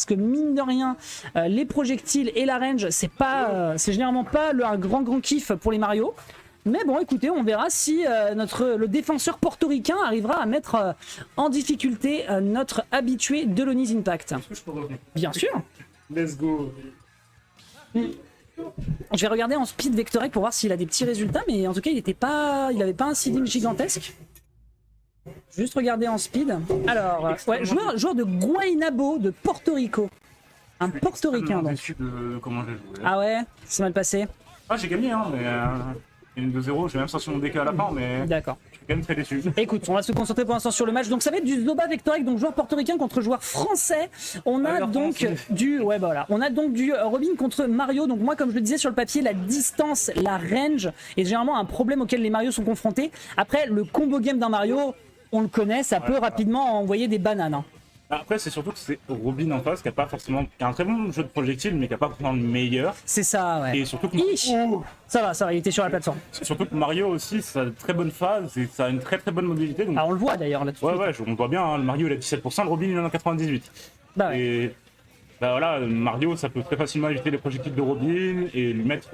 que mine de rien, les projectiles et la range, c'est généralement pas un grand kiff pour les Mario. Mais bon, écoutez, on verra si le défenseur portoricain arrivera à mettre en difficulté notre habitué de l'Oni's Impact. Est-ce que je peux revenir? Bien sûr. Let's go. Je vais regarder en speed Vectorek pour voir s'il a des petits résultats, mais en tout cas, il avait pas un seeding gigantesque. Juste regarder en speed. Alors, ouais, joueur de Guaynabo de Porto Rico. Un portoricain donc. Déçu de comment j'ai joué. Ah ouais, c'est mal passé. Ah, j'ai gagné, hein, mais une 2-0, j'ai même sorti mon DK à la fin, mais D'accord. je suis quand même très déçu. Écoute, on va se concentrer pour l'instant sur le match. Donc ça va être du Zoba Vectorek, donc joueur portoricain contre joueur français. On a donc du Robin contre Mario. Donc moi, comme je le disais sur le papier, la distance, la range est généralement un problème auquel les Mario sont confrontés. Après, le combo game d'un Mario, on le connaît, ça peut rapidement envoyer des bananes. Hein. Après, c'est surtout que c'est Robin en face qui a un très bon jeu de projectiles, mais qui a pas forcément le meilleur. C'est ça, ouais. Et surtout que ça va, il était sur la plateforme. surtout que Mario aussi, ça a une très bonne phase et ça a une très bonne mobilité. Donc... Ah, on le voit d'ailleurs là-dessus. Ouais, on voit bien, hein, le Mario il a 17%, le Robin il en a 98%. Bah ouais. Et bah voilà, Mario ça peut très facilement éviter les projectiles de Robin et lui mettre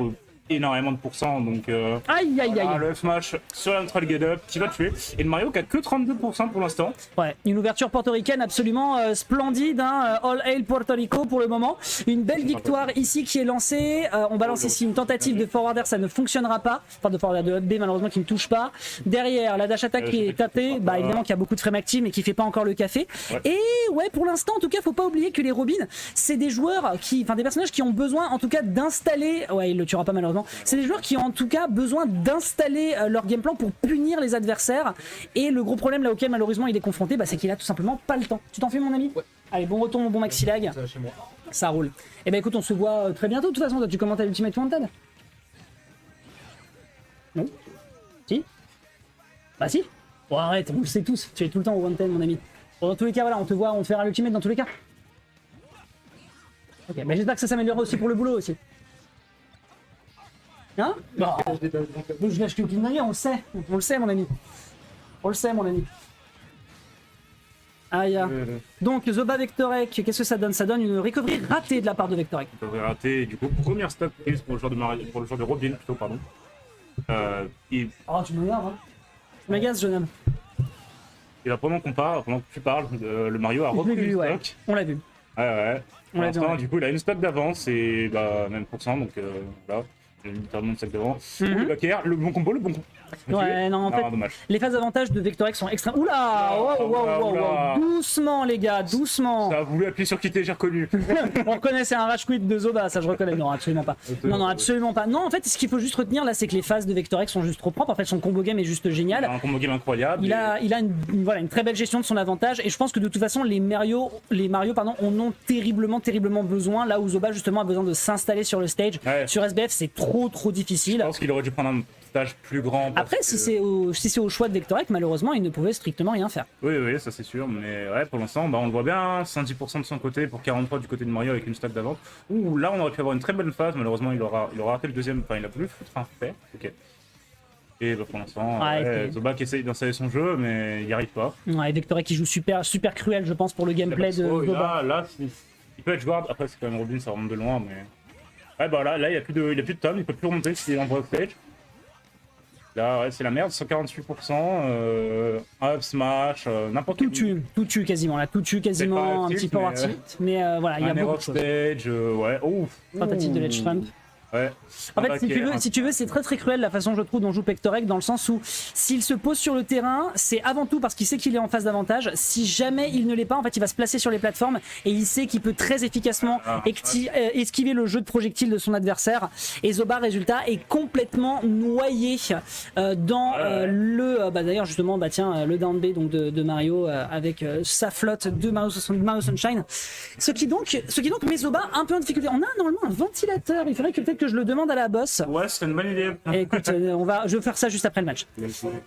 énormément de pourcents. Donc Aïe. le F-Smash sur la neutral get up qui va tuer. Et le Mario qui a que 32% pour l'instant. Ouais, une ouverture portoricaine absolument splendide, hein, All Hail Puerto Rico pour le moment. Une belle victoire ici qui est lancée. On balance ici une tentative de forwarder, ça ne fonctionnera pas. Enfin de forwarder de up B malheureusement qui ne touche pas. Derrière, la dash attack qui est tapée, bah évidemment qu'il y a beaucoup de frame active mais qui fait pas encore le café. Ouais. Et ouais, pour l'instant en tout cas, faut pas oublier que les Robin, c'est des joueurs des personnages qui ont besoin en tout cas d'installer, ouais il le tuera pas malheureusement, c'est des joueurs qui ont en tout cas besoin d'installer leur game plan pour punir les adversaires. Et le gros problème là auquel malheureusement il est confronté, bah, c'est qu'il a tout simplement pas le temps. Tu t'en fais mon ami? Ouais. Allez, bon retour mon bon Maxilag. Ça va chez moi. Ça roule. Et ben écoute, on se voit très bientôt de toute façon. Toi, tu commentes à l'Ultimate Wanted? Non? Si? Bah si. Bon arrête, on le sait tous, tu es tout le temps au Wanted mon ami. Bon, dans tous les cas, voilà, on te fera à l'Ultimate dans tous les cas. Ok, bah j'espère que ça s'améliorera aussi pour le boulot aussi. Hein? Bon, je lâche aucune manière, on le sait mon ami. On le sait mon ami. Aïe. Donc Zoba Vectorek, qu'est-ce que ça donne? Ça donne une recovery ratée de la part de Vectorek. Ça devrait rater. Et du coup, première stack prise pour le joueur de Mario, pour le joueur de Robin plutôt, pardon. Oh, tu m'énerves, hein. Tu m'agaces, jeune homme. Et là, pendant que tu parles, le Mario a Je l'ai repris vu, une ouais. stack. On l'a vu. Ouais. Pour On l'a l'instant, vu. du coup, il a une stack d'avance et bah, même pourcent, donc là, j'ai littéralement une stack d'avant. Le backer, le bon combo. Ouais, non, en fait, dommage. les phases d'avantage de Vectorek sont extrêmes. Oula, wow. Doucement, les gars, doucement. Ça a voulu appuyer sur quitter, j'ai reconnu. On reconnaît, c'est un rage quit de Zoba, ça je reconnais. Non, absolument pas. Non, absolument pas. Non, en fait, ce qu'il faut juste retenir là, c'est que les phases de Vectorek sont juste trop propres. En fait, son combo game est juste génial. Il a un combo game incroyable. Il a une très belle gestion de son avantage. Et je pense que de toute façon, les Mario en ont terriblement besoin. Là où Zoba, justement, a besoin de s'installer sur le stage. Ouais. Sur SBF, c'est trop difficile. Je pense qu'il aurait dû prendre un stage plus grand. Après, si c'est au choix de Vectorek, malheureusement, il ne pouvait strictement rien faire. Oui, ça c'est sûr. Mais ouais, pour l'instant, bah, on le voit bien. 110% de son côté pour 43 du côté de Mario avec une stack d'avance. Ouh, là, on aurait pu avoir une très bonne phase. Malheureusement, il aura raté le deuxième. Enfin, il a voulu foutre un fait. Ok. Et bah, pour l'instant, Zoba qui essaye d'installer son jeu, mais il n'y arrive pas. Ouais, Vectorek qui joue super cruel, je pense, pour le gameplay de Zoba. Là, il peut être jouable. Après, c'est quand même Robin, ça remonte de loin, mais. Ouais, bah là, il n'y a plus de tome, il peut plus remonter s'il envoie au stage. Là, ouais, c'est la merde, 148%, up smash, n'importe quoi. Tout tue quasiment, là, tout tue quasiment, un petit peu tilt, mais voilà, il y a beaucoup de choses. Stage, ouais, ouf. Tentative de ledge trump. Ouais. En fait, si tu veux, c'est très cruel la façon, je trouve, dont joue Vectorek, dans le sens où s'il se pose sur le terrain, c'est avant tout parce qu'il sait qu'il est en phase d'avantage. Si jamais il ne l'est pas, en fait, il va se placer sur les plateformes et il sait qu'il peut très efficacement esquiver le jeu de projectiles de son adversaire. Et Zoba, résultat, est complètement noyé dans d'ailleurs, justement, le down B donc de Mario avec sa flotte de Mario Sunshine. Ce qui donc met Zoba un peu en difficulté. On a normalement un ventilateur, il faudrait que peut-être que je le demande à la boss. Ouais, c'est une bonne idée. Et écoute, je vais faire ça juste après le match.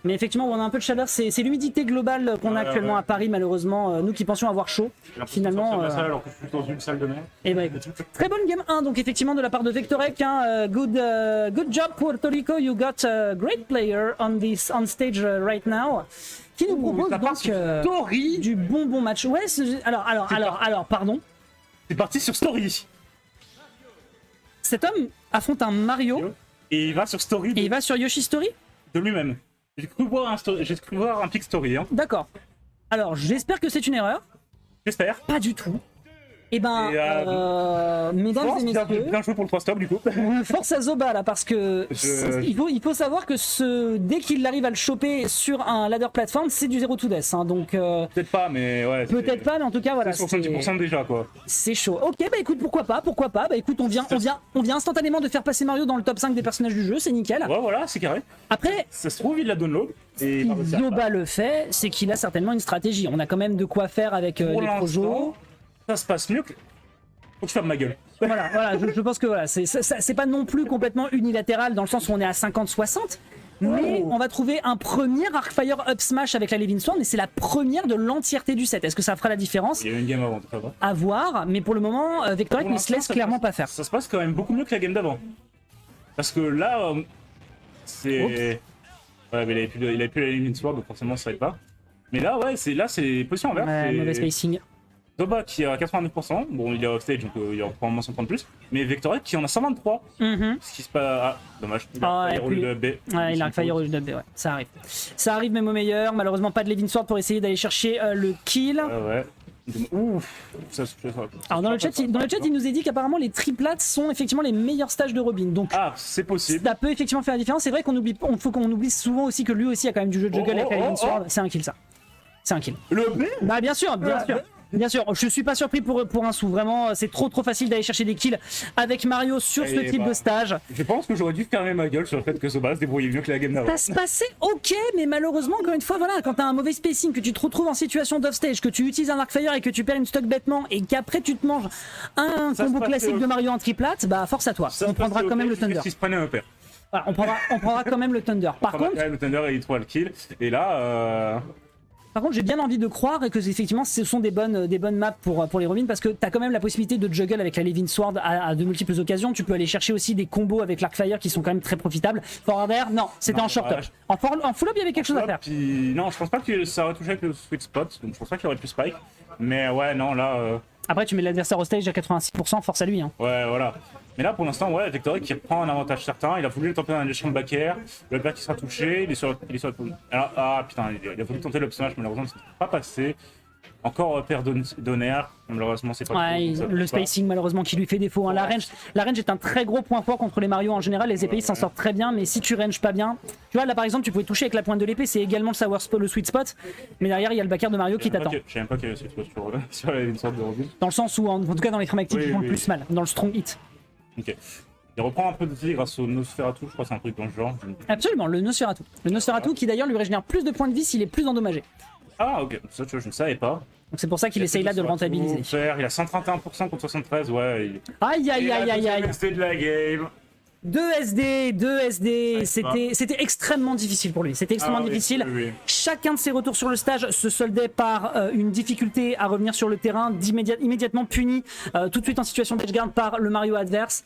Mais effectivement, on a un peu de chaleur, c'est l'humidité globale qu'on a actuellement à Paris, malheureusement. Nous qui pensions avoir chaud, finalement. Alors que je suis dans une salle de mer. Et bah écoute, très bonne game 1, donc effectivement de la part de Vectorek. Good job Puerto Rico, you got a great player on stage right now. Qui nous propose donc du bon match. Ouais, alors, pardon. C'est parti sur Story. Cet homme affronte un Mario Et il va sur Story et il va sur Yoshi Story. de lui-même. J'ai cru voir un pic Story. Hein. D'accord. Alors, j'espère que c'est une erreur. J'espère. Pas du tout. Eh ben, Et, mesdames et messieurs, bien joué pour le 3 stop du coup. force à Zoba là, parce que il faut savoir que dès qu'il arrive à le choper sur un ladder platform, c'est du 0 to death. Hein, donc, Peut-être pas, mais ouais. peut-être pas, mais en tout cas, voilà. C'est 70% déjà quoi. C'est chaud. Ok, bah écoute, pourquoi pas. Bah écoute, on vient instantanément de faire passer Mario dans le top 5 des personnages du jeu, c'est nickel. Ouais, voilà, c'est carré. Après, Ça se trouve, il la download. Et si Zoba le fait, c'est qu'il a certainement une stratégie. On a quand même de quoi faire avec pour les projos. l'instant, ça se passe mieux que. Faut que je ferme ma gueule. Voilà, je pense que voilà, c'est pas non plus complètement unilatéral dans le sens où on est à 50-60, mais on va trouver un premier Arcfire Up Smash avec la Levin Sword, mais c'est la première de l'entièreté du set. Est-ce que ça fera la différence? Il y a eu une game avant, tout ça va. À voir, mais pour le moment, Vectorec Pour ne se laisse l'instant, clairement pas faire. Ça se passe quand même beaucoup mieux que la game d'avant. Parce que là, c'est. Ouais, mais il avait plus la Levin Sword, donc forcément ça aide pas. Mais là, ouais, c'est position inverse. Ouais, c'est mauvais spacing. Zoba qui est à 89%, bon il est offstage donc il y aura probablement 100 points de plus, mais Vectorec qui en a 123, ce qui se passe. Ah, dommage, il a et roulé puis- de B. Ouais, il a Fire au de B, ouais, ça arrive. Ça arrive même au meilleur, malheureusement pas de Levin Sword pour essayer d'aller chercher le kill. Ouais. Ouf, ça. Alors dans le chat, il nous est dit qu'apparemment les triplates sont effectivement les meilleurs stages de Robin, donc Ah, c'est possible. ça peut effectivement faire la différence. C'est vrai faut qu'on oublie souvent aussi que lui aussi a quand même du jeu de juggle avec la Levin Sword. C'est un kill ça. C'est un kill. Le B. Bah bien sûr. Bien sûr, je suis pas surpris pour un sou. Vraiment, c'est trop facile d'aller chercher des kills avec Mario sur ce type de stage. Je pense que j'aurais dû fermer ma gueule sur le fait que Zoba se débrouillait mieux que la game d'avant. Ça se passait ok, mais malheureusement, encore une fois, voilà, quand t'as un mauvais spacing, que tu te retrouves en situation d'offstage, que tu utilises un Arcfire et que tu perds une stock bêtement et qu'après tu te manges un Ça combo se passe classique au- de Mario en triplate, bah force à toi. On prendra quand même le Thunder. Il se prenait un père. Voilà, on prendra quand même le Thunder. Par contre, Le Thunder et il trouve le kill. Et là, j'ai bien envie de croire que effectivement ce sont des bonnes maps pour les Robin parce que t'as quand même la possibilité de juggle avec la Levin Sword à de multiples occasions. Tu peux aller chercher aussi des combos avec l'Arcfire qui sont quand même très profitables. Forward air, non, c'était Non, en short up. ouais. En full up, il y avait quelque chose à faire. Puis, non, je pense pas que ça aurait touché avec le sweet spot, donc je pense pas qu'il aurait pu spike. Mais ouais, non, là. Après, tu mets l'adversaire au stage à 86%, force à lui. Hein. Ouais, voilà. Mais là, pour l'instant, ouais, Vectorec qui reprend un avantage certain. Il a voulu tenter un échange back air. Le back qui sera touché. Il est sur alors, ah putain, il a voulu tenter l'up smash, malheureusement, ça n'est pas passé. Encore paire d'honneur. Malheureusement, c'est pas Ouais, ça le passe pas. spacing, malheureusement, qui lui fait défaut. Hein. La range est un très gros point fort contre les Mario en général. Les épéistes s'en sortent très bien, mais si tu ranges pas bien. Tu vois, là par exemple, tu pouvais toucher avec la pointe de l'épée, c'est également le sweet spot. Mais derrière, il y a le back air de Mario qui t'attend. Je sais même pas qu'il y avait sweet spot sur une sorte de Robin. Dans le sens où, en tout cas, dans les frames actifs, ils font le plus mal. Dans le strong hit. Ok. Il reprend un peu de vie grâce au Nosferatu, je crois que c'est un truc dans le genre. Absolument, le Nosferatu. Le Nosferatu qui d'ailleurs lui régénère plus de points de vie s'il est plus endommagé. Ah ok, ça tu vois, je ne savais pas. Donc c'est pour ça qu'il essaye là de le rentabiliser. Il a 131% contre 73, ouais. Aïe aïe aïe aïe aïe. C'était de la game. 2 SD, c'était extrêmement difficile pour lui. C'était extrêmement difficile. Oui. Chacun de ses retours sur le stage se soldait par une difficulté à revenir sur le terrain, immédiatement puni tout de suite en situation d'edgeguard par le Mario adverse.